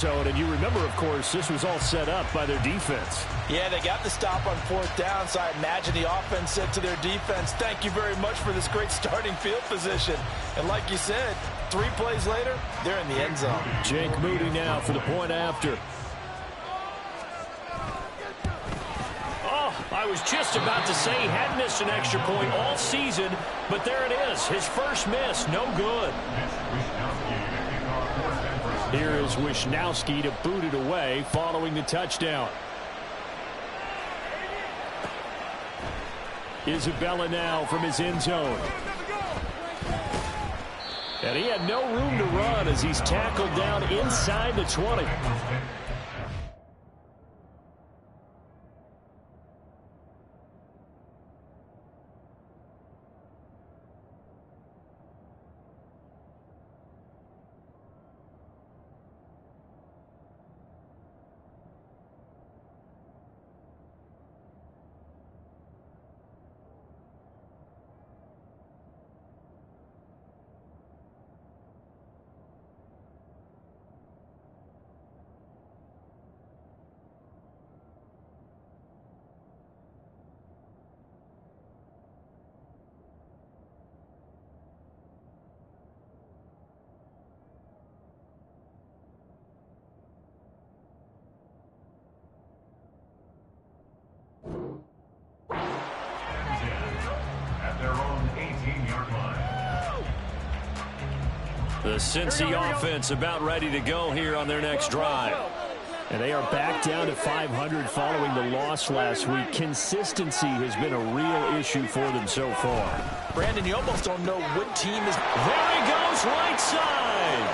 zone, and you remember, of course, this was all set up by their defense. Yeah, they got the stop on fourth down, so I imagine the offense said to their defense, thank you very much for this great starting field position. And like you said, 3 plays later, they're in the end zone. Jake Moody now for the point after. Oh, I was just about to say he had missed an extra point all season, but there it is. His first miss, no good. Here is Wisnowski to boot it away following the touchdown. Isabella now from his end zone. And he had no room to run as he's tackled down inside the 20. The Cincy offense about ready to go here on their next drive. And they are back down to 500 following the loss last week. Consistency has been a real issue for them so far. Brandon, you almost don't know what team is... There he goes, right side.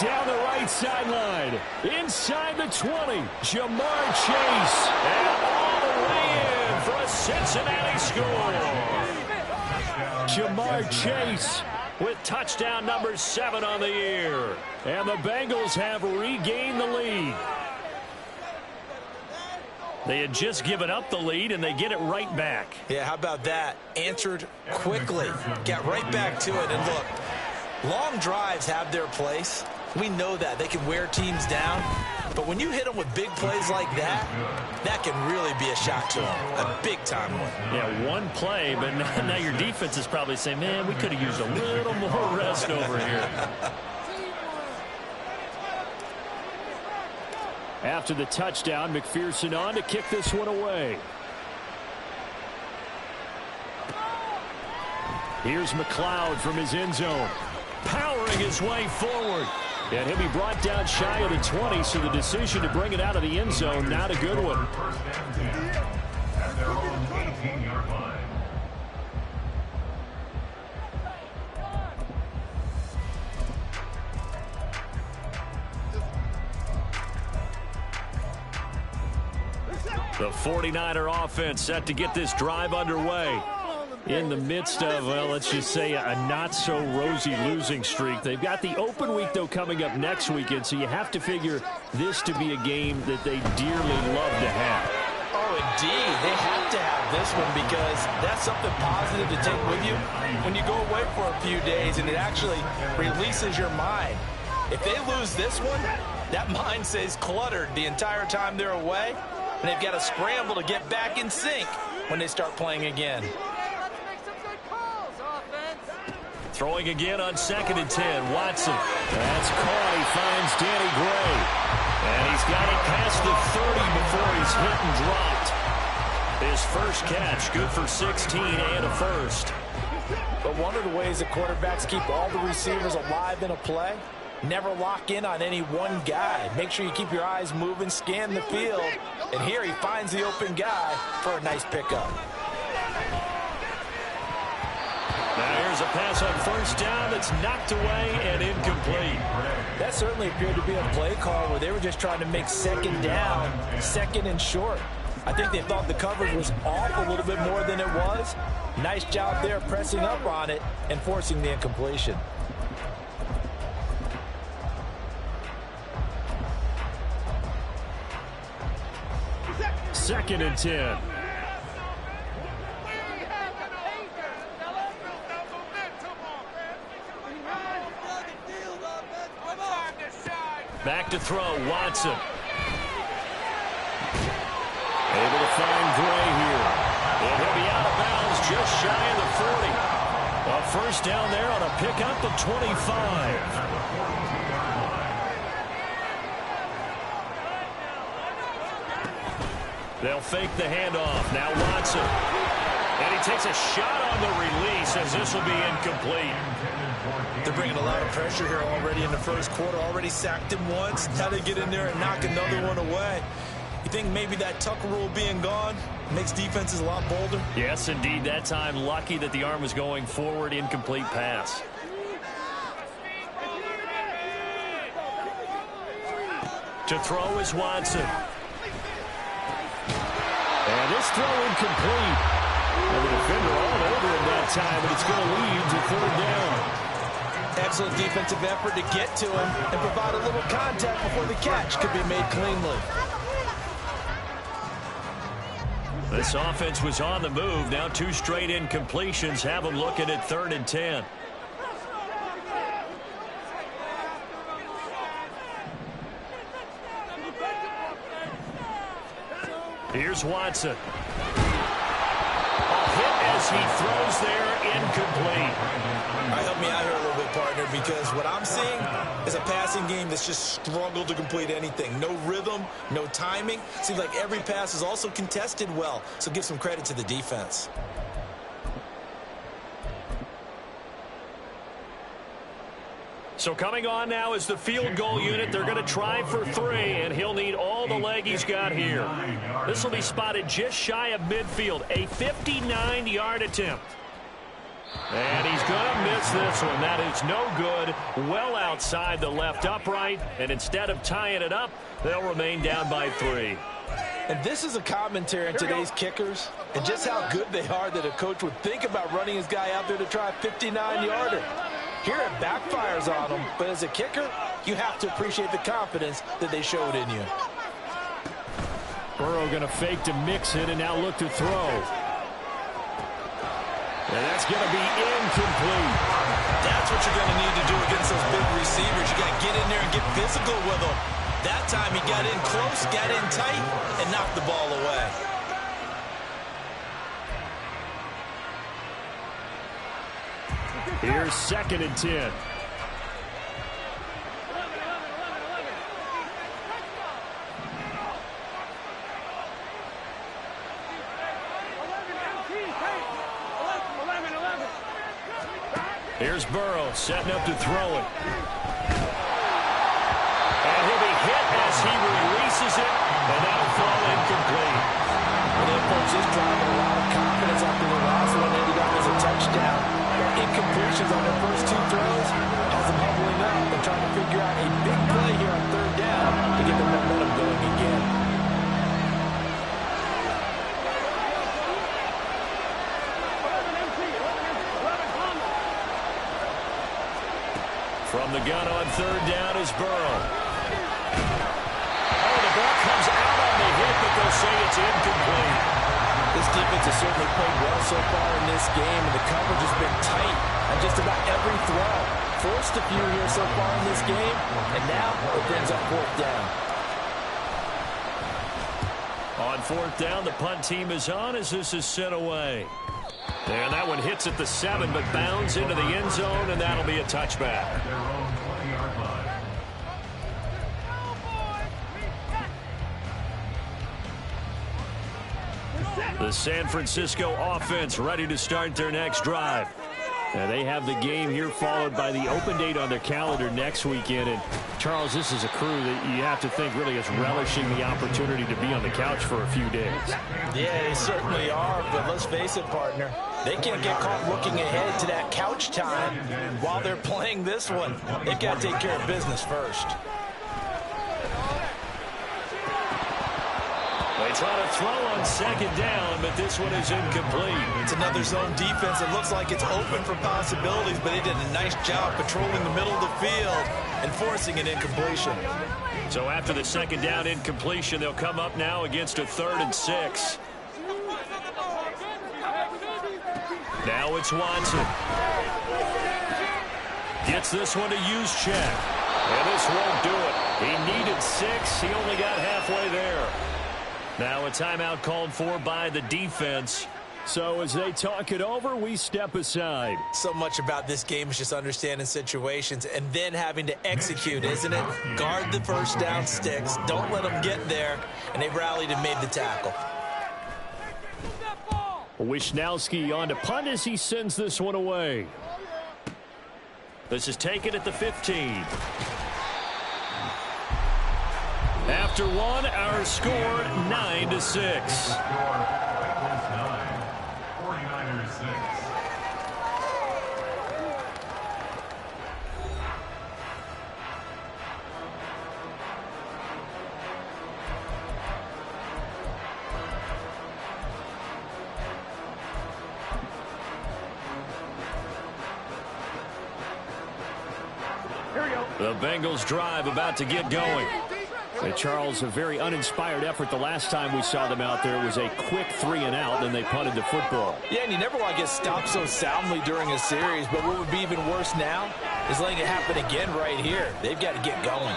Down the right sideline. Inside the 20. Ja'Marr Chase. And all the way in for a Cincinnati score. Ja'Marr Chase with touchdown number 7 on the year. And the Bengals have regained the lead. They had just given up the lead, and they get it right back. Yeah, how about that? Answered quickly. Got right back to it. And look, long drives have their place. We know that. They can wear teams down. But when you hit them with big plays like that, that can really be a shock to them. A big-time one. Yeah, one play, but now your defense is probably saying, man, we could have used a little more rest over here. After the touchdown, McPherson on to kick this one away. Here's McLeod from his end zone, powering his way forward. And he'll be brought down shy of the 20, so the decision to bring it out of the end zone, not a good one. At their own 18-yard line. The 49er offense set to get this drive underway. In the midst of, well, let's just say a not-so-rosy losing streak. They've got the open week, though, coming up next weekend, so you have to figure this to be a game that they dearly love to have. Oh, indeed. They have to have this one because that's something positive to take with you when you go away for a few days, and it actually releases your mind. If they lose this one, that mind stays cluttered the entire time they're away, and they've got to scramble to get back in sync when they start playing again. Throwing again on 2nd and 10. Watson. That's caught. He finds Danny Gray. And he's got it past the 30 before he's hit and dropped. His first catch, good for 16 and a first. But one of the ways that quarterbacks keep all the receivers alive in a play, never lock in on any one guy. Make sure you keep your eyes moving, scan the field. And here he finds the open guy for a nice pickup. Now here's a pass on first down that's knocked away and incomplete. That certainly appeared to be a play call where they were just trying to make second down, second and short. I think they thought the coverage was off a little bit more than it was. Nice job there pressing up on it and forcing the incompletion. 2nd and 10. Back to throw, Watson. Able to find Gray here. And he'll be out of bounds just shy of the 40. A first down there on a pickup of 25. They'll fake the handoff. Now Watson. And he takes a shot on the release as this will be incomplete. They're bringing a lot of pressure here already in the first quarter. Already sacked him once. Now they get in there and knock another one away. You think maybe that Tucker rule being gone makes defenses a lot bolder? Yes, indeed. That time, lucky that the arm was going forward. Incomplete pass. To throw is Watson. And this throw incomplete. And the defender all over him that time, but it's going to lead to third down. Excellent defensive effort to get to him and provide a little contact before the catch could be made cleanly. This offense was on the move. Now 2 straight incompletions have them looking at 3rd and 10. Here's Watson. A hit as he throws there, incomplete. All right, help me out here a little bit, partner, because what I'm seeing is a passing game that's just struggled to complete anything. No rhythm, no timing. Seems like every pass is also contested well, so give some credit to the defense. So coming on now is the field goal unit. They're going to try for 3, and he'll need all the leg he's got here. This will be spotted just shy of midfield, a 59-yard attempt. And he's going to miss this one. That is no good. Well outside the left upright, and instead of tying it up, they'll remain down by 3. And this is a commentary on today's kickers and just how good they are that a coach would think about running his guy out there to try a 59-yarder. Here it backfires on them, but as a kicker, you have to appreciate the confidence that they showed in you. Burrow going to fake to mix it and now look to throw. And that's going to be incomplete. That's what you're going to need to do against those big receivers. You got to get in there and get physical with them. That time he got in close, got in tight, and knocked the ball away. Here's 2nd and 10. Here's Burrow setting up to throw it. And he'll be hit as he releases it, and that'll fall incomplete. Well, they approached this drive with a lot of confidence after the last one ended up as a touchdown. Incompletions on their first 2 throws has them humbling up and trying to figure out a big play here on 3rd down to get the momentum going again. From the gun on 3rd down is Burrow. Oh, the ball comes out on the hit, but they'll say it's incomplete. This defense has certainly played well so far in this game, and the coverage has been tight on just about every throw. Forced a few here so far in this game, and now it brings up 4th down. On 4th down, the punt team is on as this is sent away. And that one hits at the 7, but bounds into the end zone, and that'll be a touchback. The San Francisco offense ready to start their next drive. Now they have the game here followed by the open date on their calendar next weekend. And Charles, this is a crew that you have to think really is relishing the opportunity to be on the couch for a few days. Yeah, they certainly are, but let's face it, partner. They can't get caught looking ahead to that couch time while they're playing this one. They've got to take care of business first. They try to throw on 2nd down, but this one is incomplete. It's another zone defense. It looks like it's open for possibilities, but they did a nice job patrolling the middle of the field and forcing an incompletion. So after the 2nd down incompletion, they'll come up now against a 3rd and 6. Now it's Watson. Gets this one to Juszczyk. And this won't do it. He needed 6. He only got halfway there. Now a timeout called for by the defense. So as they talk it over, we step aside. So much about this game is just understanding situations and then having to execute, isn't it? Guard the first down sticks. Don't let them get there. And they rallied and made the tackle. Wisnowski on to punt as he sends this one away. This is taken at the 15. After one, our score 9-6. 49ers 6. The Bengals drive about to get going. Hey, Charles, a very uninspired effort the last time we saw them out there. It was a quick 3-and-out, and they punted the football. Yeah, and you never want to get stopped so soundly during a series, but what would be even worse now is letting it happen again right here. They've got to get going.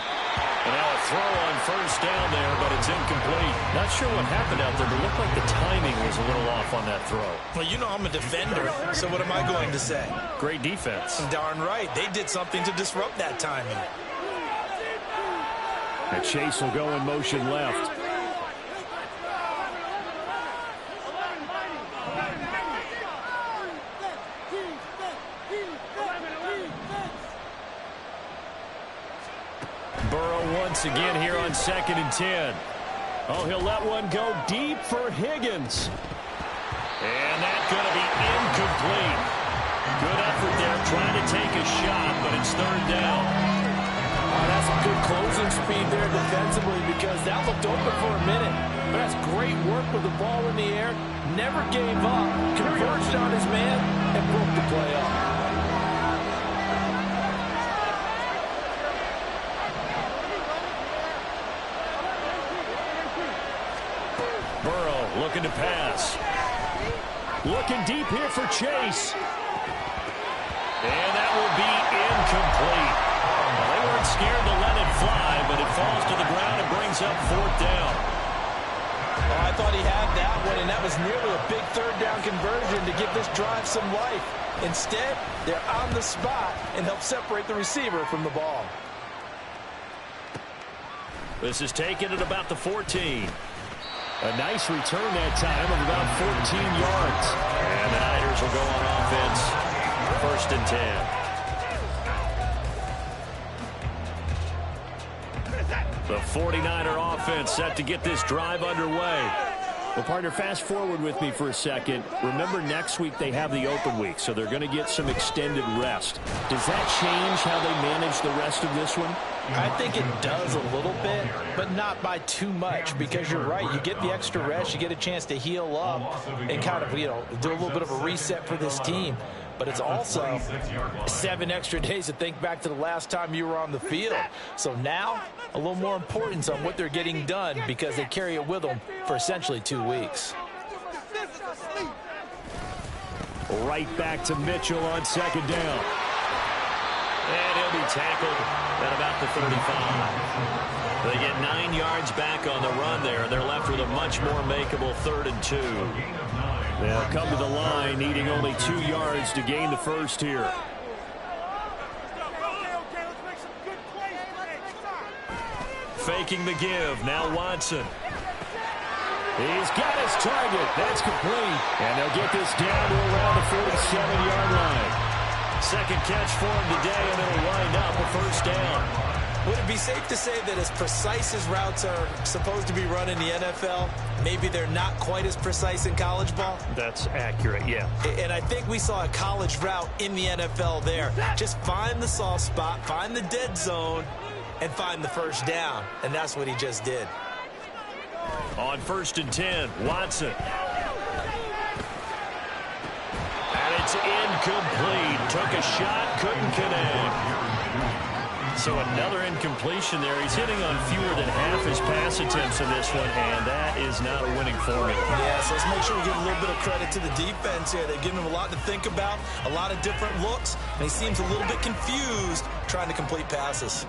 And now a throw on first down there, but it's incomplete. Not sure what happened out there, but it looked like the timing was a little off on that throw. Well, you know I'm a defender, so what am I going to say? Great defense. Darn right. They did something to disrupt that timing. And Chase will go in motion left. Burrow once again here on 2nd and 10. Oh, he'll let one go deep for Higgins. And that's going to be incomplete. Good effort there trying to take a shot, but it's 3rd down. That's some good closing speed there defensively because that looked open for a minute. But that's great work with the ball in the air. Never gave up. Converged on his man and broke the play up. Burrow looking to pass. Looking deep here for Chase. And that will be incomplete. They weren't scared to let it fly, but it falls to the ground and brings up 4th down. Oh, I thought he had that one, and that was nearly a big 3rd down conversion to give this drive some life. Instead, they're on the spot and help separate the receiver from the ball. This is taken at about the 14. A nice return that time of about 14 yards. And the Niners will go on offense. 1st and 10. The 49er offense set to get this drive underway. Well, partner, fast forward with me for a second. Remember, next week they have the open week, so they're going to get some extended rest. Does that change how they manage the rest of this one? I think it does a little bit, but not by too much, because you're right. You get the extra rest, you get a chance to heal up and kind of, do a little bit of a reset for this team. But it's also 7 extra days to think back to the last time you were on the field. So now, a little more importance on what they're getting done because they carry it with them for essentially 2 weeks. Right back to Mitchell on 2nd down. And he'll be tackled at about the 35. They get 9 yards back on the run there, and they're left with a much more makeable 3rd and 2. They'll come to the line, needing only 2 yards to gain the first here. Faking the give. Now Watson. He's got his target. That's complete. And they'll get this down to around the 47-yard line. 2nd catch for him today, and it'll wind up a 1st down. Would it be safe to say that as precise as routes are supposed to be run in the NFL, maybe they're not quite as precise in college ball? That's accurate, yeah. And I think we saw a college route in the NFL there. Just find the soft spot, find the dead zone, and find the 1st down. And that's what he just did. On 1st and 10, Watson. And it's incomplete. Took a shot, couldn't connect. So another incompletion there. He's hitting on fewer than half his pass attempts in this one, and that is not a winning formula. Yeah, so let's make sure we give a little bit of credit to the defense here. They've given him a lot to think about, a lot of different looks, and he seems a little bit confused trying to complete passes.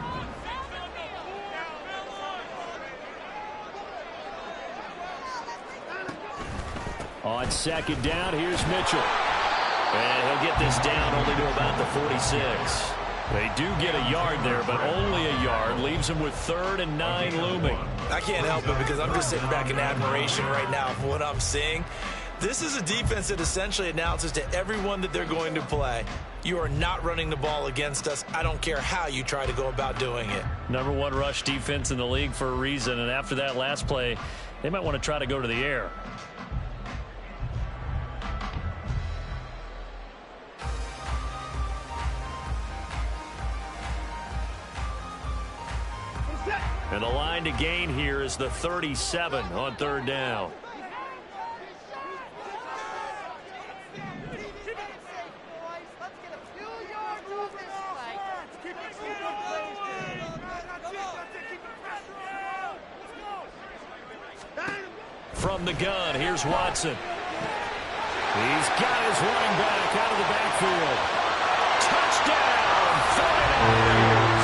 On second down, here's Mitchell. And he'll get this down only to about the 46. They do get a yard there, but only a yard. Leaves them with 3rd and 9 looming. I can't help it because I'm just sitting back in admiration right now for what I'm seeing. This is a defense that essentially announces to everyone that they're going to play, you are not running the ball against us. I don't care how you try to go about doing it. #1 rush defense in the league for a reason, and after that last play, they might want to try to go to the air. And the line to gain here is the 37 on 3rd down. From the gun, here's Watson. He's got his running back out of the backfield. Touchdown, 49ers.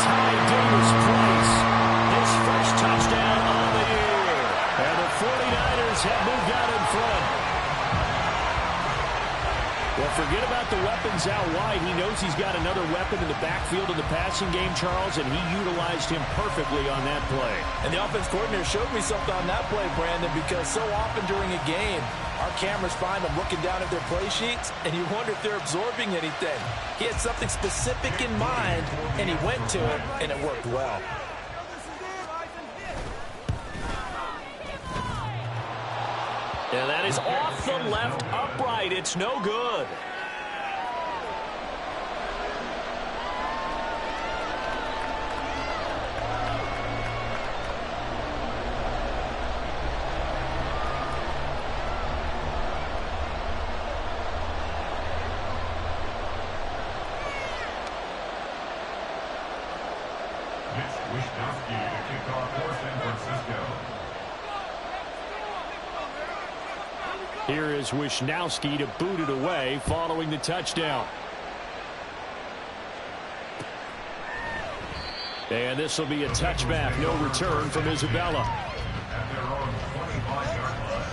Ty Davis-Price, his first touchdown on the year. And the 49ers have moved out in front. Well, forget about the weapons out wide. He knows he's got another weapon in the backfield in the passing game, Charles, and he utilized him perfectly on that play. And the offense coordinator showed me something on that play, Brandon, because so often during a game, our cameras find them looking down at their play sheets, and you wonder if they're absorbing anything. He had something specific in mind, and he went to it, and it worked well. And that is off the left upright. It's no good. Mitch Wishnowsky to kick off for San Francisco. Here is Wishnowsky to boot it away following the touchdown. And this will be a touchback. No return from Isabella. At their own 25-yard line.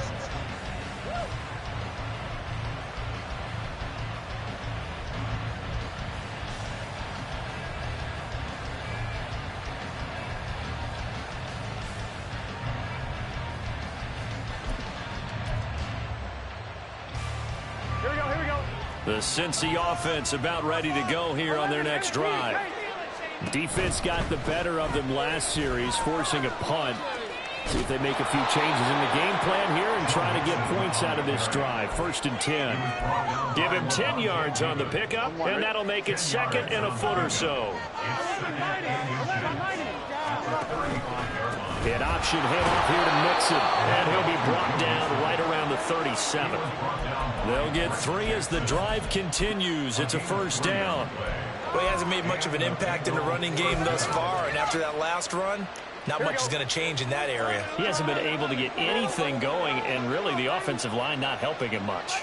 The Cincy offense about ready to go here on their next drive. Defense got the better of them last series, forcing a punt. See if they make a few changes in the game plan here and try to get points out of this drive. 1st and 10. Give him 10 yards on the pickup, and that'll make it 2nd and a foot or so. An option handoff here to Mixon, and he'll be brought down right around the 37. They'll get 3 as the drive continues. It's a 1st down. Well, he hasn't made much of an impact in the running game thus far, and after that last run, not much is going to change in that area. He hasn't been able to get anything going, and really the offensive line not helping him much.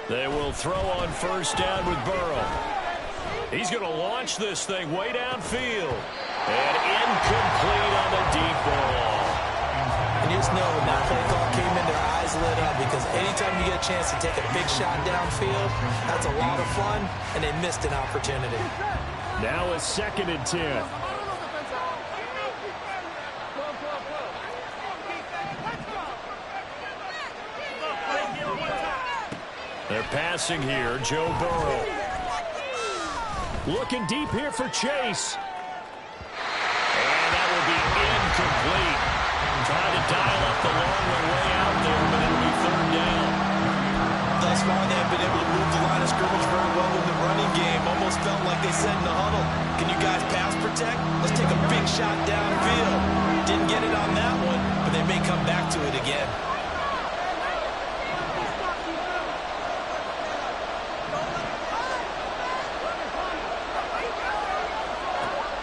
They will throw on 1st down with Burrow. He's going to launch this thing way downfield. And incomplete on the deep ball. And you just know when that play call came in, their eyes lit up, because anytime you get a chance to take a big shot downfield, that's a lot of fun, and they missed an opportunity. Now a 2nd and 10. They're passing here, Joe Burrow. Looking deep here for Chase. And that will be incomplete. Trying to dial up the long way out there, but it'll be 3rd down. Thus far, they have been able to move the line of scrimmage very well in the running game. Almost felt like they said in the huddle, can you guys pass protect? Let's take a big shot downfield. Didn't get it on that one, but they may come back to it again.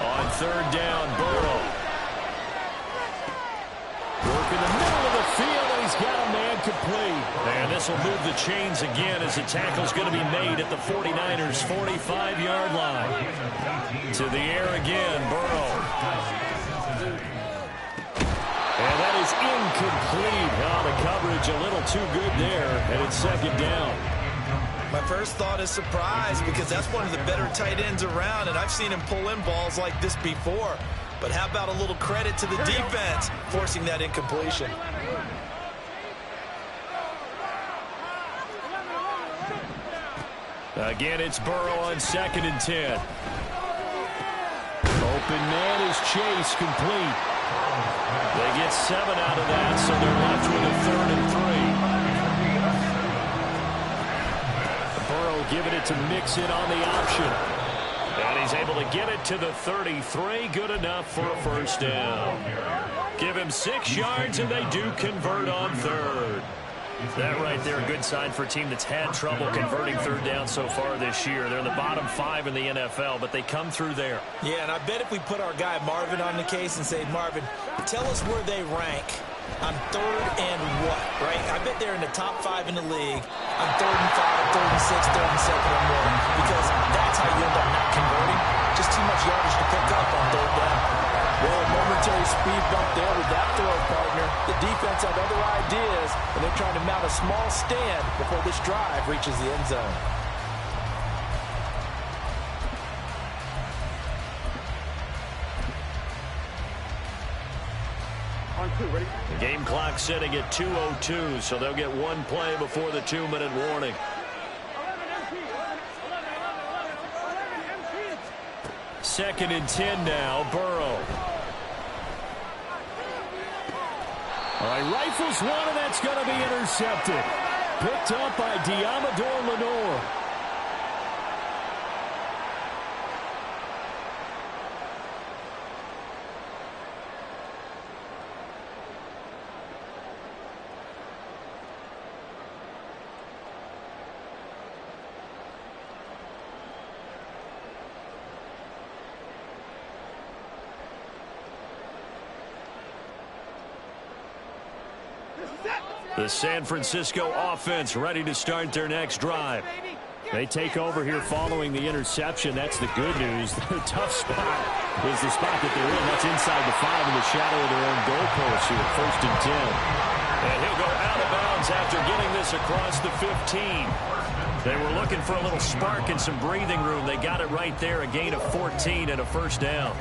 On 3rd down, Burrow. Work in the middle of the field, and he's got a man complete. And this will move the chains again as the tackle's going to be made at the 49ers' 45-yard line. To the air again, Burrow. And that is incomplete. Oh, the coverage a little too good there, and it's second down. My first thought is surprise because that's one of the better tight ends around, and I've seen him pull in balls like this before. But how about a little credit to the defense forcing that incompletion? Again, it's Burrow on 2nd and 10. Open man is Chase, complete. They get 7 out of that, so they're left with a 3rd and 3. Burrow giving it to Mixon on the option. And he's able to get it to the 33. Good enough for a first down. Give him 6 yards, and they do convert on 3rd. That right there, a good sign for a team that's had trouble converting 3rd down so far this year. They're in the bottom 5 in the NFL, but they come through there. Yeah, and I bet if we put our guy Marvin on the case and say, Marvin, tell us where they rank on 3rd and what, right? I bet they're in the top 5 in the league on 3rd and 5, 3rd and 6, 3rd and 2nd and more, because that's how you end up not converting. Just too much yardage to pick up on 3rd down. Well, a momentary speed bump there with that throw, partner. The defense had other ideas, and they're trying to mount a small stand before this drive reaches the end zone. The game clock sitting at 2:02, so they'll get 1 play before the 2-minute warning. Second and 10 now, Burrow. All right, rifles one, and that's going to be intercepted. Picked up by Diamador Lenore. The San Francisco offense ready to start their next drive. They take over here following the interception. That's the good news. The tough spot is the spot that they're in. That's inside the 5 in the shadow of their own goalpost here, 1st and 10. And he'll go out of bounds after getting this across the 15. They were looking for a little spark and some breathing room. They got it right there, a gain of 14 and a first down.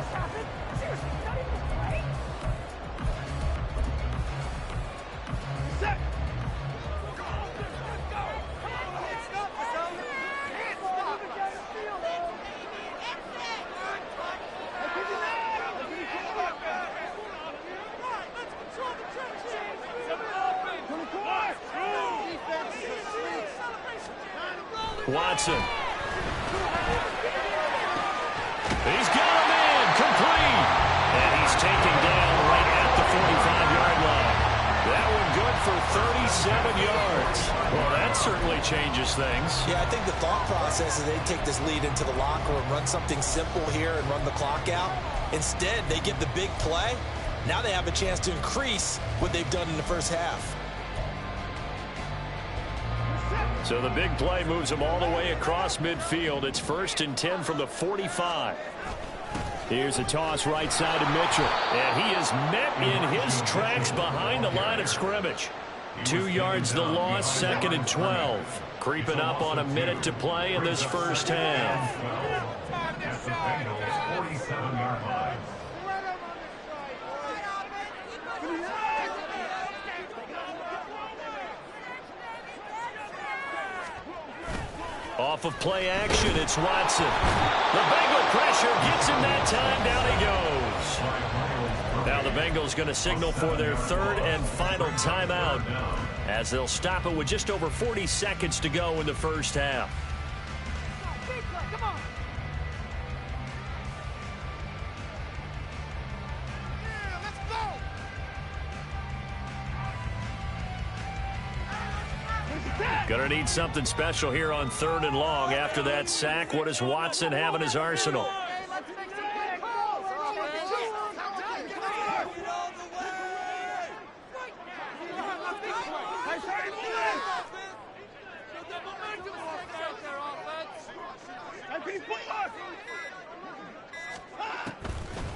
Watson. He's got him in, complete. And he's taken down right at the 45-yard line. That one good for 37 yards. Well, that certainly changes things. Yeah, I think the thought process is they take this lead into the locker room, run something simple here and run the clock out. Instead, they get the big play. Now they have a chance to increase what they've done in the first half. So the big play moves them all the way across midfield. It's 1st and 10 from the 45. Here's a toss right side to Mitchell. And he is met in his tracks behind the line of scrimmage. 2 yards the loss, 2nd and 12. Creeping up on a minute to play in this first half. The Bengals 47-yard line. Off of play action, it's Watson. The Bengal pressure gets him that time. Down he goes. Now the Bengals going to signal for their 3rd and final timeout as they'll stop it with just over 40 seconds to go in the first half. Gonna need something special here on 3rd and long. After that sack, what does Watson have in his arsenal?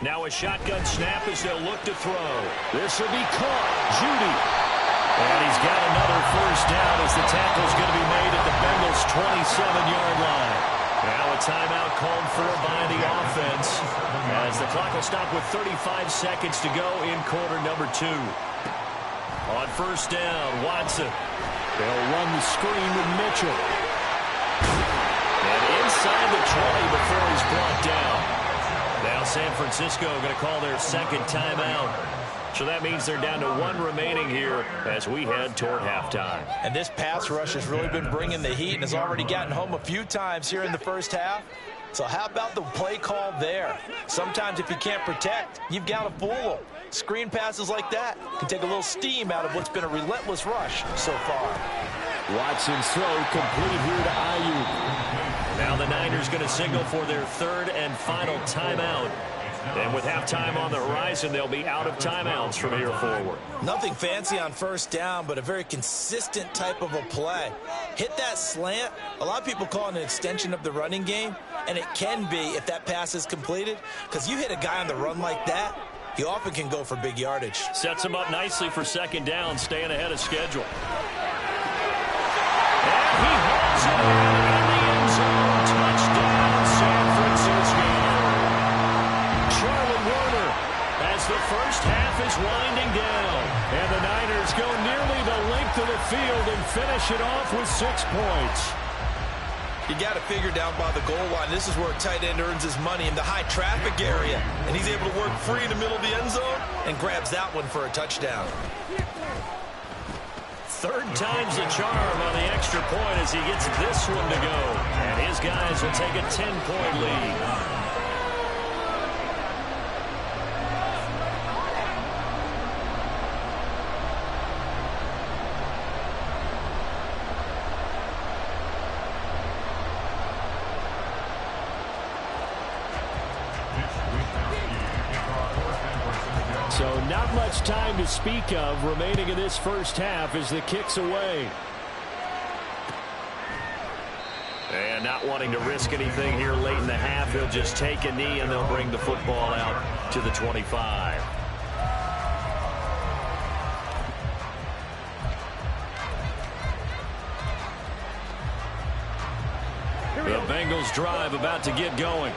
Now a shotgun snap as they'll look to throw. This will be caught. Judy. And he's got another first down as the tackle's going to be made at the Bengals' 27-yard line. Now a timeout called for by the offense as the clock will stop with 35 seconds to go in quarter number 2. On first down, Watson. They'll run the screen with Mitchell. And inside the 20 before he's brought down. Now San Francisco going to call their second timeout. So that means they're down to 1 remaining here as we head toward halftime. And this pass rush has really been bringing the heat and has already gotten home a few times here in the first half. So how about the play call there? Sometimes if you can't protect, you've got to fool them. Screen passes like that can take a little steam out of what's been a relentless rush so far. Watson's throw complete here to Ayuk. Now the Niners going to signal for their third and final timeout. And with halftime on the horizon, they'll be out of timeouts from here forward. Nothing fancy on first down, but a very consistent type of a play. Hit that slant. A lot of people call it an extension of the running game, and it can be if that pass is completed, because you hit a guy on the run like that, he often can go for big yardage. Sets him up nicely for second down, staying ahead of schedule. And he holds it in the end zone. Touchdown, San Francisco. Charlie Warner as the first half is winding down. And the Niners go nearly the length of the field and finish it off with 6 points. You got to figure down by the goal line. This is where a tight end earns his money in the high traffic area. And he's able to work free in the middle of the end zone and grabs that one for a touchdown. Third time's the charm on the extra point as he gets this one to go. And his guys will take a 10-point lead. So not much time to speak of remaining in this first half as the kick's away. And not wanting to risk anything here late in the half, he'll just take a knee and they'll bring the football out to the 25. The Bengals drive about to get going.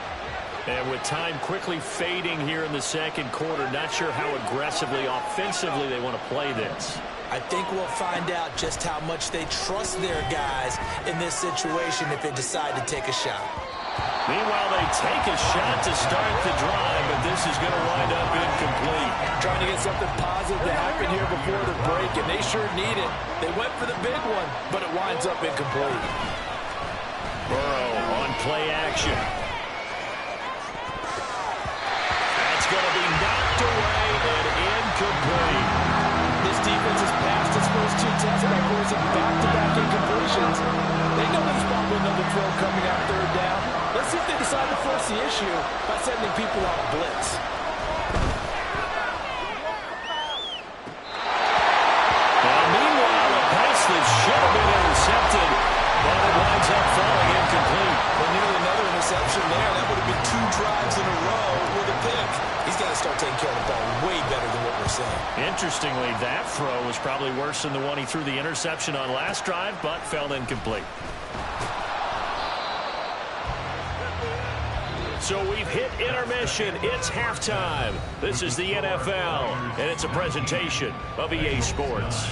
And with time quickly fading here in the second quarter, not sure how aggressively, offensively they want to play this. I think we'll find out just how much they trust their guys in this situation if they decide to take a shot. Meanwhile, they take a shot to start the drive, but this is going to wind up incomplete. Trying to get something positive to happen here before the break, and they sure need it. They went for the big one, but it winds up incomplete. Burrow on play action. Going to be knocked away and incomplete. This defense has passed its first 2 tests by forcing back-to-back incompletions. They know there's probably another throw coming on third down. Let's see if they decide to force the issue by sending people on a blitz. Now, meanwhile, a pass that should have been intercepted, but it winds up falling incomplete. Well, nearly another interception there. That would have been 2 drives in a row with a pick. He's got to start taking care of the ball way better than what we're seeing. Interestingly, that throw was probably worse than the one he threw the interception on last drive, but fell incomplete. So we've hit intermission. It's halftime. This is the NFL, and it's a presentation of EA Sports.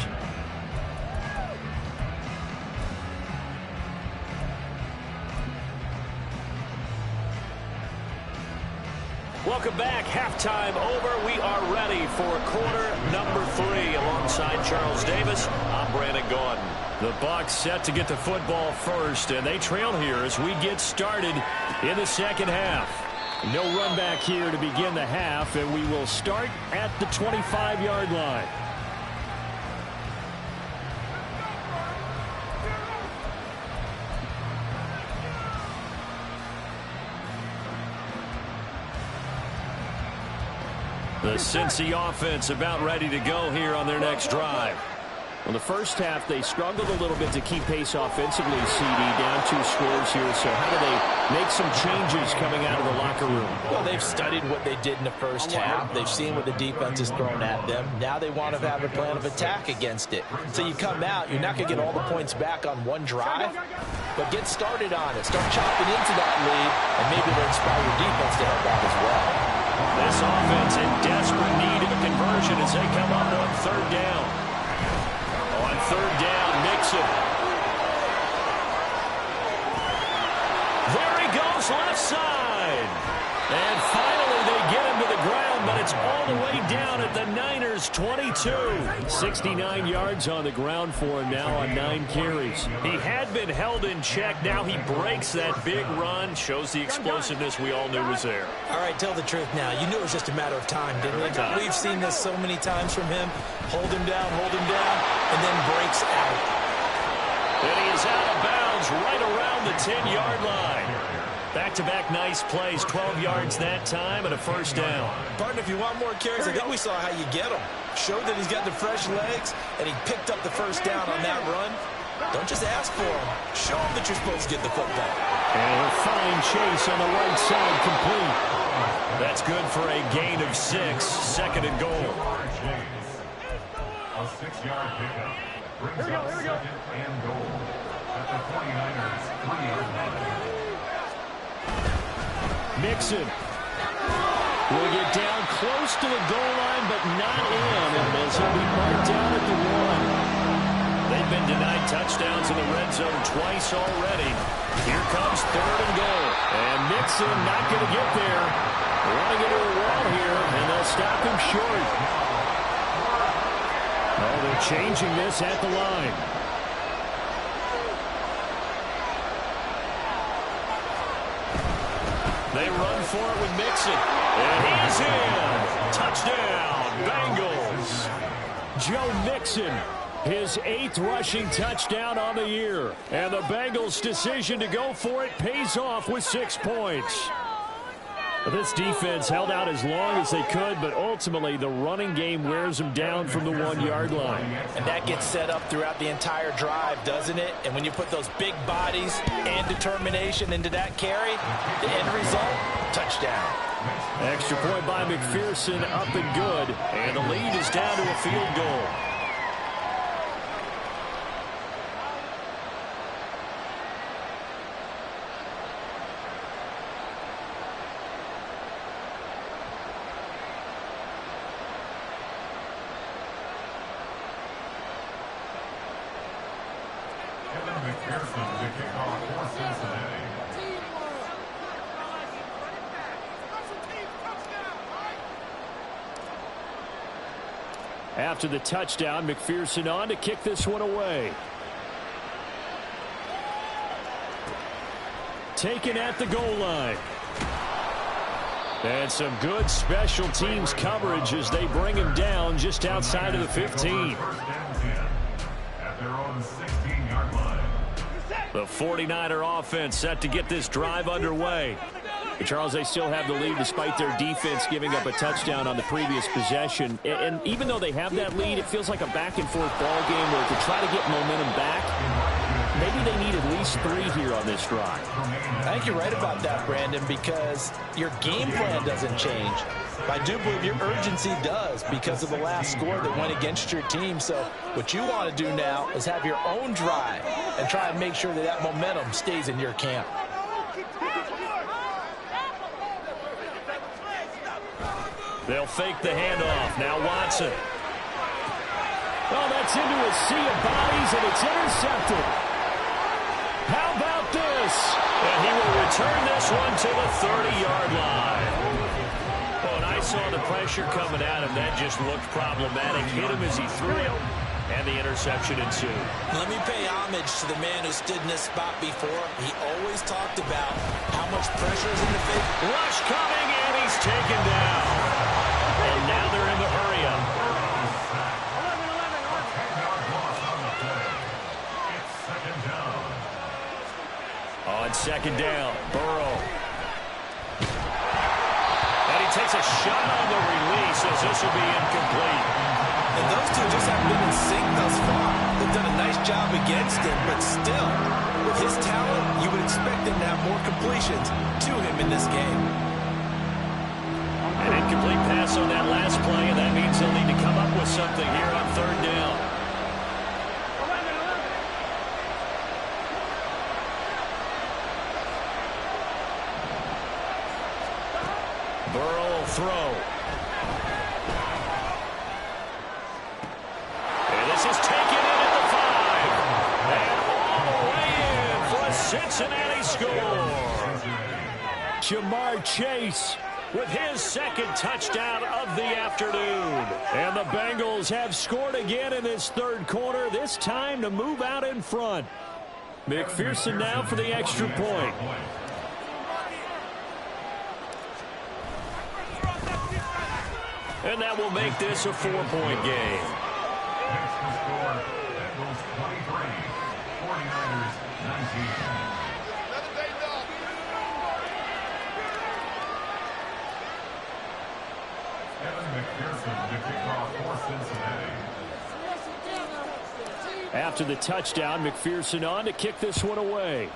Welcome back. Halftime over. We are ready for quarter number 3. Alongside Charles Davis, I'm Brandon Gaudin. The Bucs set to get the football first, and they trail here as we get started in the second half. No run back here to begin the half, and we will start at the 25-yard line. The Cincy offense about ready to go here on their next drive. Well, the first half, they struggled a little bit to keep pace offensively, CD, down 2 scores here. So how do they make some changes coming out of the locker room? Well, they've studied what they did in the first half. They've seen what the defense has thrown at them. Now they want to have a plan of attack against it. So you come out, you're not going to get all the points back on one drive, but get started on it. Start chopping into that lead, and maybe it'll inspire your defense to help out as well. This offense in desperate need of a conversion as they come up on 3rd down. On 3rd down, Mixon. There he goes, left side. And finally they get him to the ground, but it's all the way down at the Niners' 22. 69 yards on the ground for him now on 9 carries. He had been held in check. Now he breaks that big run. Shows the explosiveness we all knew was there. All right, tell the truth now. You knew it was just a matter of time, didn't you? We've seen this so many times from him. Hold him down, and then breaks out. And he is out of bounds right around the 10-yard line. Back-to-back nice plays, 12 yards that time and a 1st down. Partner, if you want more carries, I think we saw how you get him. Showed that he's got the fresh legs, and he picked up the 1st down on that run. Don't just ask for him. Show him that you're supposed to get the football. And a fine chase on the right side, complete. That's good for a gain of 6, 2nd and goal. A 6-yard pickup. Brings up 2nd and goal at the 49ers' 3-yard line. Mixon will get down close to the goal line, but not in, and as he'll be marked down at the 1. They've been denied touchdowns in the red zone twice already. Here comes 3rd and goal, and Mixon not going to get there. Running into a wall here, and they'll stop him short. Oh, they're changing this at the line. They run for it with Mixon. And he is in. Touchdown, Bengals. Joe Mixon, his 8th rushing touchdown on the year. And the Bengals' decision to go for it pays off with 6 points. This defense held out as long as they could, but ultimately the running game wears them down from the 1-yard line. And that gets set up throughout the entire drive, doesn't it? And when you put those big bodies and determination into that carry, the end result, touchdown. Extra point by McPherson, up and good. And the lead is down to a field goal. After the touchdown, McPherson on to kick this one away. Taken at the goal line. And some good special teams coverage as they bring him down just outside of the 15. At their own 16-yard line. The 49er offense set to get this drive underway. Charles, they still have the lead despite their defense giving up a touchdown on the previous possession. And even though they have that lead, it feels like a back-and-forth ball game where to try to get momentum back, maybe they need at least 3 here on this drive. I think you're right about that, Brandon, because your game plan doesn't change. I do believe your urgency does because of the last score that went against your team. So what you want to do now is have your own drive and try and make sure that that momentum stays in your camp. They'll fake the handoff. Now Watson. Oh, that's into a sea of bodies, and it's intercepted. How about this? And he will return this one to the 30-yard line. Oh, and I saw the pressure coming at him. That just looked problematic. Hit him as he threw it, and the interception ensued. Let me pay homage to the man who stood in this spot before. He always talked about how much pressure is in the fake. Rush coming, and he's taken down. And now they're in the hurry-up. 10-yard loss on the play. It's 2nd down. On 2nd down, Burrow. And he takes a shot on the release as this will be incomplete. And those two just haven't been in sync thus far. They've done a nice job against him, but still, with his talent, you would expect him to have more completions to him in this game. An incomplete pass on that last play, and that means they'll need to come up with something here on third down. Burrow will throw. And this is taken in at the 5. And all the way in for a Cincinnati score. Ja'Marr Chase with his second touchdown of the afternoon. And the Bengals have scored again in this third quarter, this time to move out in front. McPherson now for the extra point. And that will make this a 4-point game. Next to score, Bengals 23, 49ers 19. Evan McPherson to kick off for Cincinnati. After the touchdown, McPherson on to kick this one away.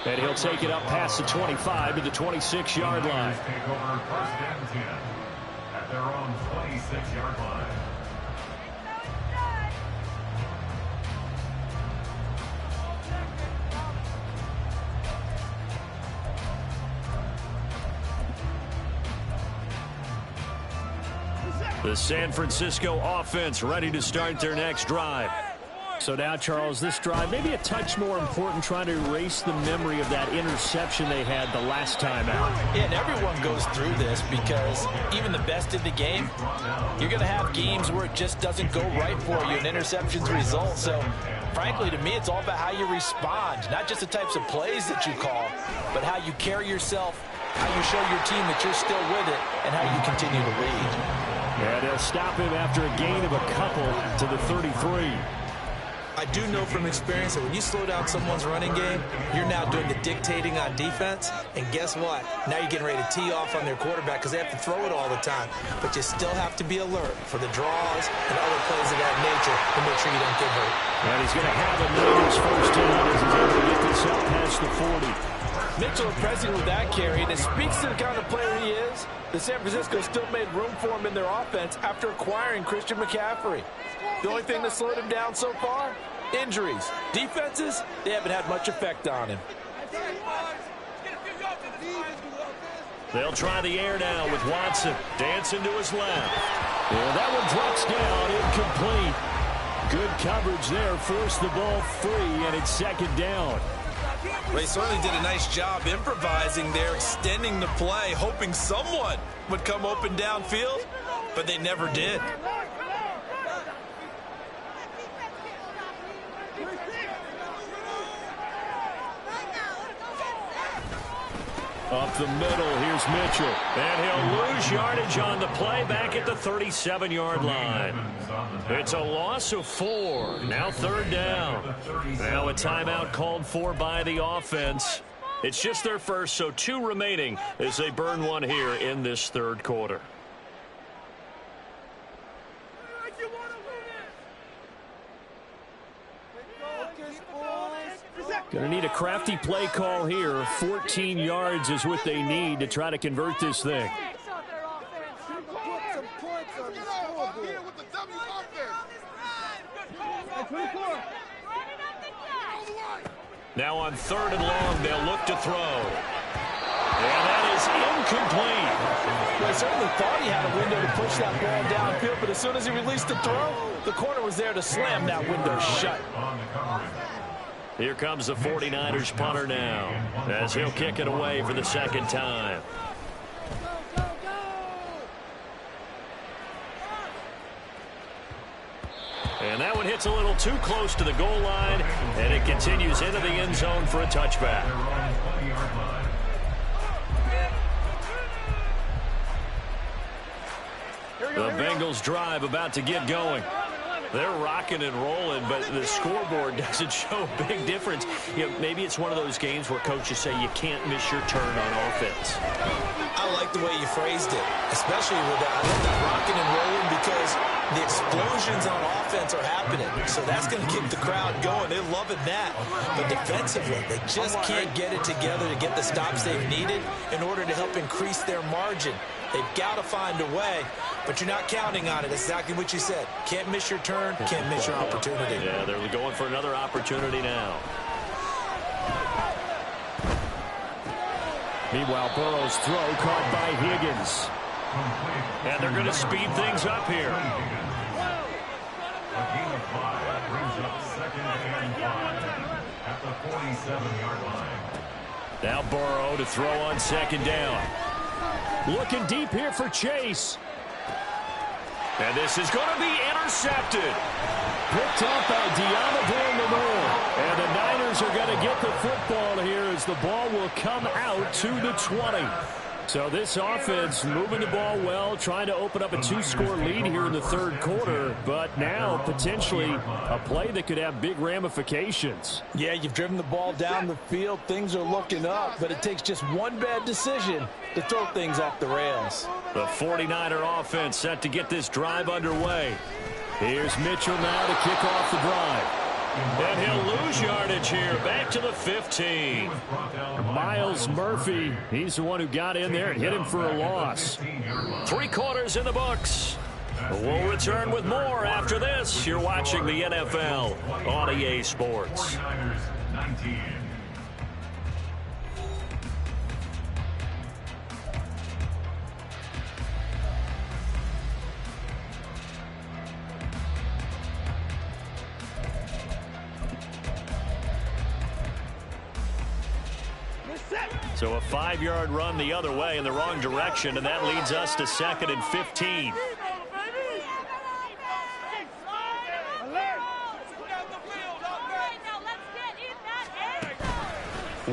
And he'll take it up past the 25 to the 26-yard line. Take over first and 10 at their own 26-yard line. The San Francisco offense ready to start their next drive. So now, Charles, this drive maybe a touch more important, trying to erase the memory of that interception they had the last time out. Yeah, and everyone goes through this because even the best in the game, you're going to have games where it just doesn't go right for you, and interceptions result. So, frankly, to me, it's all about how you respond, not just the types of plays that you call, but how you carry yourself, how you show your team that you're still with it, and how you continue to lead. And they'll stop him after a gain of a couple to the 33. I do know from experience that when you slow down someone's running game, you're now doing the dictating on defense. And guess what? Now you're getting ready to tee off on their quarterback because they have to throw it all the time. But you still have to be alert for the draws and other plays of that nature to make sure you don't get hurt. And he's going to have a Niners first down as he's able to get this up past the 40. Mitchell impressing with that carry, and it speaks to the kind of player he is. The San Francisco still made room for him in their offense after acquiring Christian McCaffrey. The only thing that slowed him down so far? Injuries. Defenses, they haven't had much effect on him. They'll try the air now with Watson dancing to his left. And that one drops down, incomplete. Good coverage there, forced the ball free, and it's second down. They certainly did a nice job improvising there, extending the play, hoping someone would come open downfield, but they never did. Up the middle, here's Mitchell. And he'll lose yardage on the play back at the 37-yard line. It's a loss of 4. Now third down. Now a timeout called for by the offense. It's just their first, so 2 remaining as they burn one here in this third quarter. Going to need a crafty play call here. 14 yards is what they need to try to convert this thing. Now on third and long, they'll look to throw. And that is incomplete. Well, I certainly thought he had a window to push that ball downfield, but as soon as he released the throw, the corner was there to slam that window shut. Here comes the 49ers punter now, as he'll kick it away for the second time. And that one hits a little too close to the goal line, and it continues into the end zone for a touchback. The Bengals drive about to get going. They're rocking and rolling, but the scoreboard doesn't show a big difference. You know, maybe it's one of those games where coaches say you can't miss your turn on offense. I like the way you phrased it, especially with that. I love that rocking and rolling because the explosions on offense are happening. So that's going to keep the crowd going. They're loving that. But defensively, they just can't get it together to get the stops they've needed in order to help increase their margin. They've got to find a way, but you're not counting on it. That's exactly what you said. Can't miss your turn, can't miss your opportunity. Yeah, they're going for another opportunity now. Meanwhile, Burrow's throw caught by Higgins. And they're going to speed things up here. A gain of 5 brings up 2nd and 5 at the 47-yard line. Now Burrow to throw on 2nd down. Looking deep here for Chase. And this is going to be intercepted. Picked up by Deommodore Lenoir. And the Niners are going to get the football here as the ball will come out to the 20. So this offense moving the ball well, trying to open up a 2-score lead here in the 3rd quarter, but now potentially a play that could have big ramifications. Yeah, you've driven the ball down the field. Things are looking up, but it takes just one bad decision to throw things off the rails. The 49er offense set to get this drive underway. Here's Mitchell now to kick off the drive. And he'll lose yardage here, back to the 15. Myles Murphy, he's the one who got in there and hit him for a loss. 3 quarters in the books. We'll return with more after this. You're watching the NFL on EA Sports. 49ers 19. So a 5-yard run the other way in the wrong direction, and that leads us to 2nd and 15.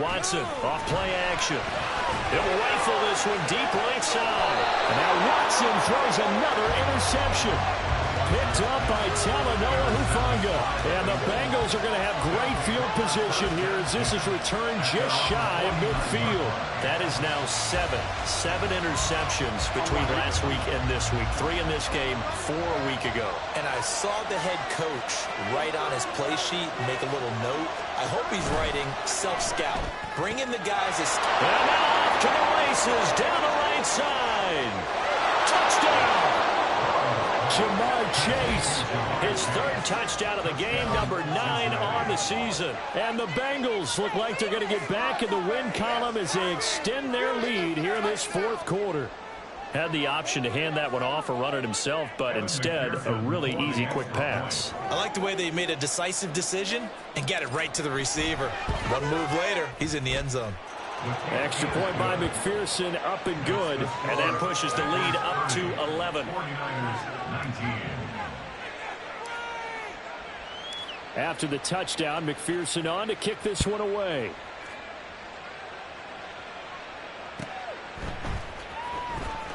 Watson off play action. He'll rifle this one deep right side. And now Watson throws another interception. Picked up by Talanoa Hufanga. And the Bengals are going to have great field position here as this is returned just shy of midfield. That is now 7 interceptions between last week and this week. 3 in this game, 4 a week ago. And I saw the head coach write on his play sheet, make a little note. I hope he's writing self-scout. Bring in the guys. And now off to the races down the right side. Touchdown! Jamar Chase, his 3rd touchdown of the game, number 9 on the season. And the Bengals look like they're going to get back in the win column as they extend their lead here in this 4th quarter. Had the option to hand that one off or run it himself, but instead, a really easy, quick pass. I like the way they made a decisive decision and got it right to the receiver. One move later, he's in the end zone. Extra point by McPherson, up and good, and that pushes the lead up to 11. 49ers 19. After the touchdown, McPherson on to kick this one away.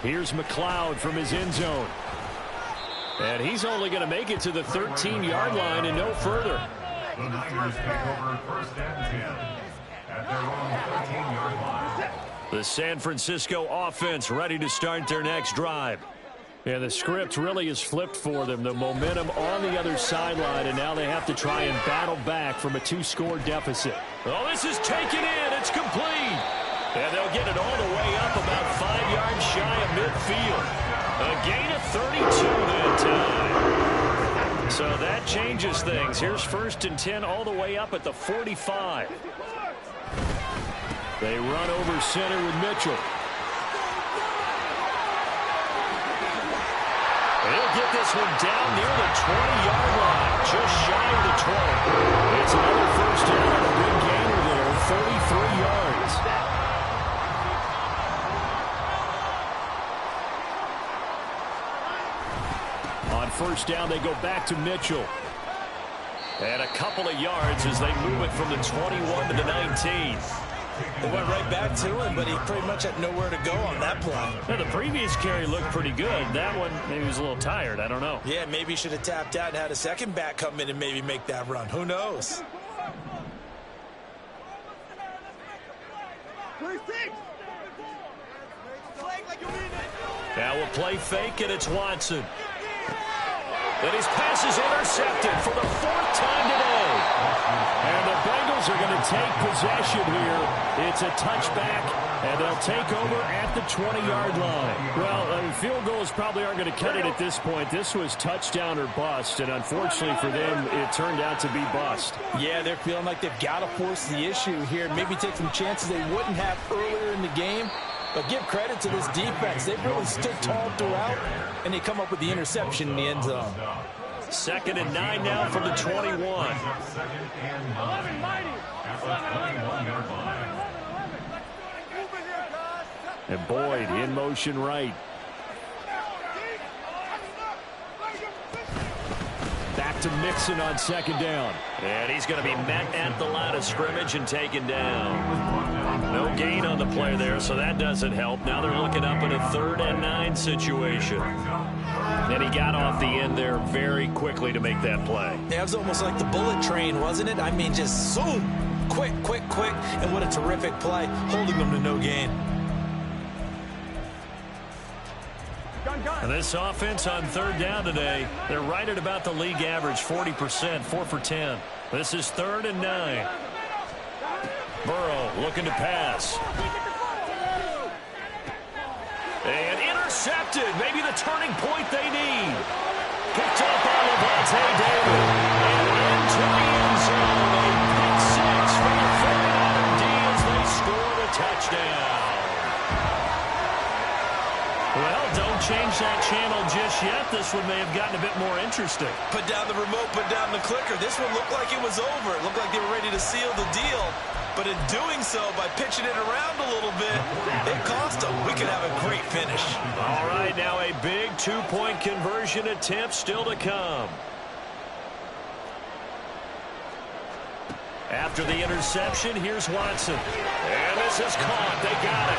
Here's McLeod from his end zone. And he's only going to make it to the 13-yard line and no further. The Niners take over 1st and 10 at their own 13-yard line. The San Francisco offense ready to start their next drive. And the script really is flipped for them. The momentum on the other sideline, and now they have to try and battle back from a 2-score deficit. Oh, this is taken in. It's complete. And they'll get it all the way up about 5 yards shy of midfield. A gain of 32 that time. So that changes things. Here's 1st and 10 all the way up at the 45. They run over center with Mitchell. He'll get this one down near the 20-yard line, just shy of the 20. It's another 1st down and a big gainer there, 33 yards. On 1st down, they go back to Mitchell. And a couple of yards as they move it from the 21 to the 19. They went right back to him, but he pretty much had nowhere to go on that play. Now, the previous carry looked pretty good. That one, maybe he was a little tired. I don't know. Yeah, maybe he should have tapped out and had a second back come in and maybe make that run. Who knows? Now we'll play fake, and it's Watson. And his pass is intercepted for the 4th time today. And the Bengals are going to take possession here. It's a touchback, and they'll take over at the 20-yard line. Well, field goals probably aren't going to cut it at this point. This was touchdown or bust, and unfortunately for them, it turned out to be bust. Yeah, they're feeling like they've got to force the issue here, maybe take some chances they wouldn't have earlier in the game. But give credit to this defense. They've really stood tall throughout, and they come up with the interception in the end zone. 2nd and 9 now from the 21. 2nd and 9 at the 21-yard line. And Boyd in motion right. Back to Mixon on 2nd down. And he's going to be met at the line of scrimmage and taken down. No gain on the play there, so that doesn't help. Now they're looking up at a 3rd and 9 situation. And he got off the end there very quickly to make that play. Yeah, it was almost like the bullet train, wasn't it? I mean, just zoom, quick, quick, quick. And what a terrific play, holding them to no gain. And this offense on 3rd down today, they're right at about the league average, 40%, 4 for 10. This is 3rd and 9. Burrow looking to pass. And intercepted. Maybe the turning point they need. Picked up by Levante David. And into the end zone. A pick 6 for the 49er D as they score the touchdown. Well, don't change that channel just yet. This one may have gotten a bit more interesting. Put down the remote, put down the clicker. This one looked like it was over. It looked like they were ready to seal the deal. But in doing so, by pitching it around a little bit, it cost them. We could have a great finish. All right, now a big 2-point conversion attempt still to come. After the interception, here's Watson. And this is caught. They got it.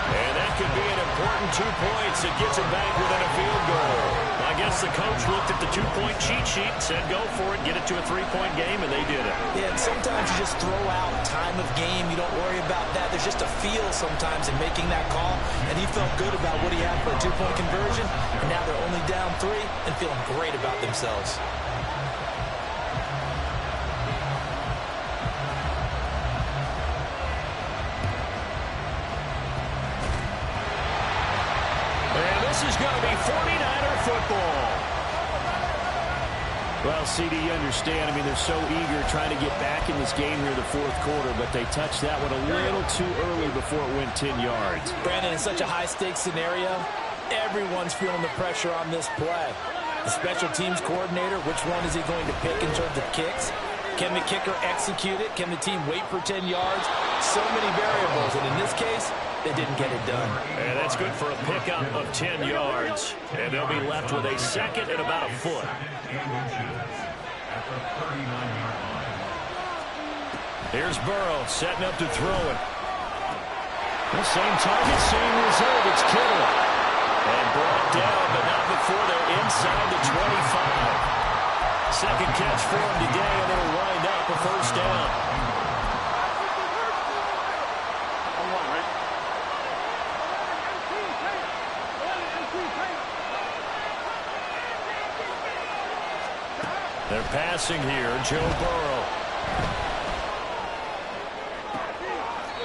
And that could be an important 2 points. It gets it back within a field goal. I guess the coach looked at the 2-point cheat sheet and said, go for it, get it to a 3-point game, and they did it. Yeah, and sometimes you just throw out time of game. You don't worry about that. There's just a feel sometimes in making that call, and he felt good about what he had for a 2-point conversion, and now they're only down 3 and feeling great about themselves. This is going to be 49er football. Well, CD, you understand. I mean, they're so eager trying to get back in this game here in the 4th quarter, but they touched that one a little too early before it went 10 yards. Brandon, in such a high-stakes scenario, everyone's feeling the pressure on this play. The special teams coordinator, which one is he going to pick in terms of kicks? Can the kicker execute it? Can the team wait for 10 yards? So many variables, and in this case, they didn't get it done. And that's good for a pickup of 10 yards. And they'll be left with a 2nd and about a foot. Here's Burrow setting up to throw it. The same target, same result. It's Kittle. And brought down, but not before they're inside the 25. 2nd catch for him today, and it'll wind up a 1st down. They're passing here, Joe Burrow.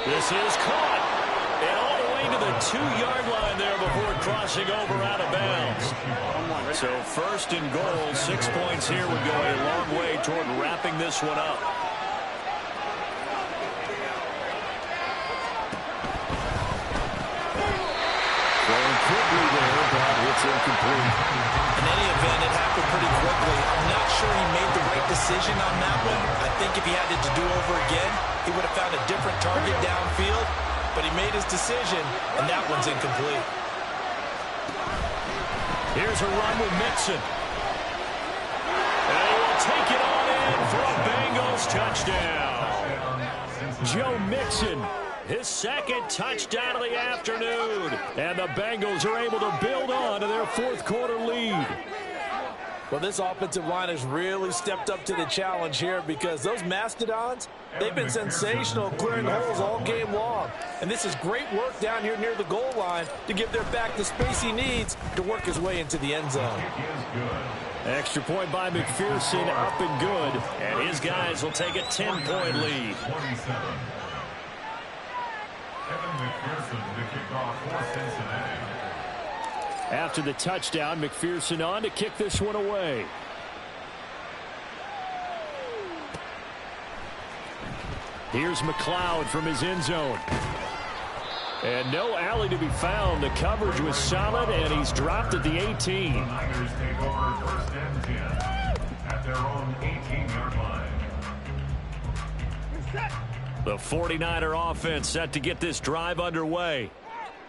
This is caught. And all the way to the 2-yard line there before crossing over out of bounds. So 1st and goal, 6 points here would go a long way toward wrapping this one up. Going quickly there, but it's incomplete. In any event, it happened pretty quickly. I'm not sure he made the right decision on that one. I think if he had it to do over again, he would have found a different target downfield. But he made his decision, and that one's incomplete. Here's a run with Mixon. And he will take it on in for a Bengals touchdown. Joe Mixon, his second touchdown of the afternoon. And the Bengals are able to build on to their fourth quarter lead. Well, this offensive line has really stepped up to the challenge here because those Mastodons, they've been sensational clearing holes all game long. And this is great work down here near the goal line to give their back the space he needs to work his way into the end zone. Extra point by McPherson, up and good. And his guys will take a 10-point lead. 27. Kevin McPherson, the kickoff for Cincinnati. After the touchdown, McPherson on to kick this one away. Here's McLeod from his end zone. And no alley to be found. The coverage was solid, and he's dropped at the 18. The Niners take over first and 10 at their own 18-yard line. The 49er offense set to get this drive underway.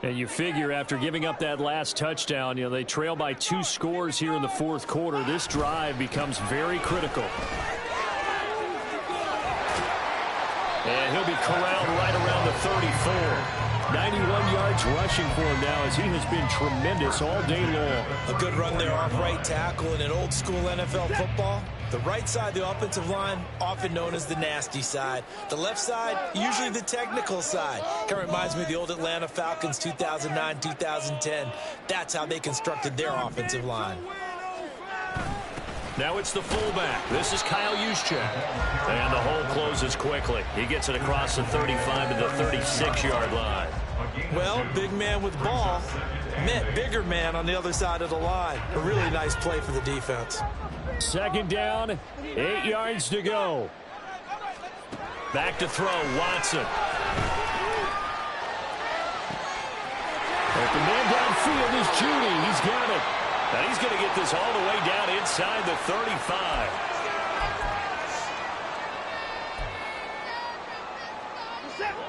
And you figure after giving up that last touchdown, they trail by 2 scores here in the fourth quarter. This drive becomes very critical. And he'll be corralled right around the 34. 91 yards rushing for him now as he has been tremendous all day long. A good run there off right tackle in an old school NFL football. The right side of the offensive line, often known as the nasty side. The left side, usually the technical side. Kind of reminds me of the old Atlanta Falcons 2009, 2010. That's how they constructed their offensive line. Now it's the fullback. This is Kyle Juszczyk. And the hole closes quickly. He gets it across the 35 to the 36-yard line. Well, big man with ball met bigger man on the other side of the line. A really nice play for the defense. Second down, 8 yards to go. Back to throw, Watson. But the man downfield is Judy. He's got it. And he's going to get this all the way down inside the 35.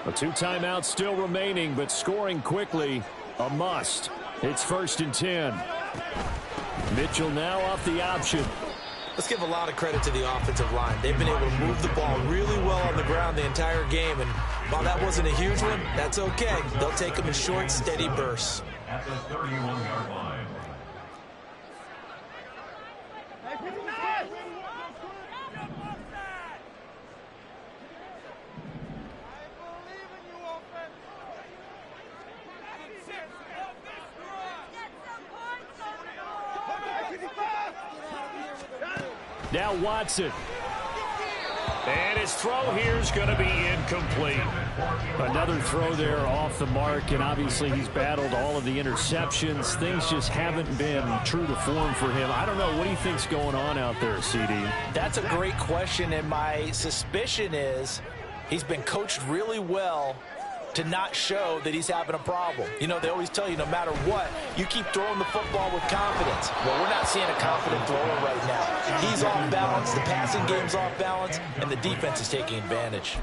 A 2 timeouts still remaining, but scoring quickly, a must. It's first and 10. Mitchell now off the option. Let's give a lot of credit to the offensive line. They've been able to move the ball really well on the ground the entire game. And while that wasn't a huge one, that's okay. They'll take them in short, steady bursts. At the 31-yard line. Now Watson. And his throw here is going to be incomplete. Another throw there off the mark, and obviously he's battled all of the interceptions. Things just haven't been true to form for him. I don't know. What do you think's going on out there, CD? That's a great question, and my suspicion is he's been coached really well to not show that he's having a problem. You know, they always tell you no matter what, you keep throwing the football with confidence. Well, we're not seeing a confident thrower right now. He's off balance, the passing game's off balance, and the defense is taking advantage.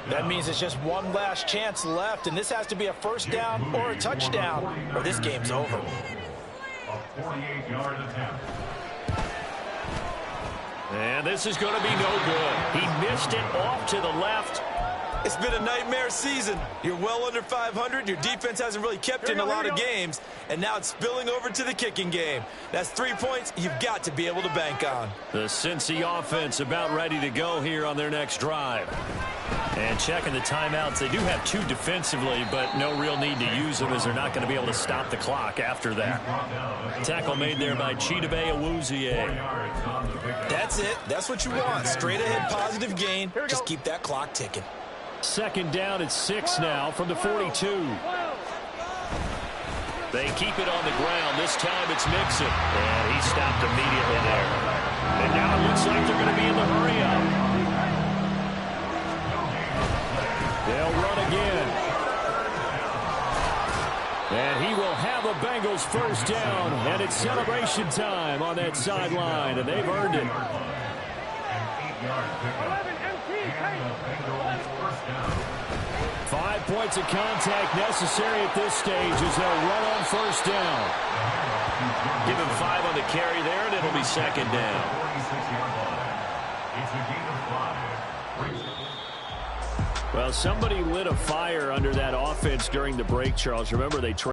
That means it's just one last chance left, and this has to be a first down or a touchdown, or this game's over. A 48-yard attempt. And this is going to be no good. He missed it off to the left. It's been a nightmare season. You're well under 500. Your defense hasn't really kept you in a lot of games. And now it's spilling over to the kicking game. That's 3 points you've got to be able to bank on. The Cincy offense about ready to go here on their next drive. And checking the timeouts, they do have 2 defensively, but no real need to use them as they're not going to be able to stop the clock after that. Tackle made there by Chidobe Awuzie. That's it. That's what you want. Straight ahead positive gain. Just keep that clock ticking. Second down at 6 now from the 42. They keep it on the ground. This time it's Mixon. And he stopped immediately there. And now it looks like they're going to be in the hurry-up. They'll run again. And he will have a Bengals first down. And it's celebration time on that sideline. And they've earned it. 5 points of contact necessary at this stage as they'll run on first down. Give him 5 on the carry there, and it'll be second down. It's a gain of 5. Well, somebody lit a fire under that offense during the break, Charles. Remember, they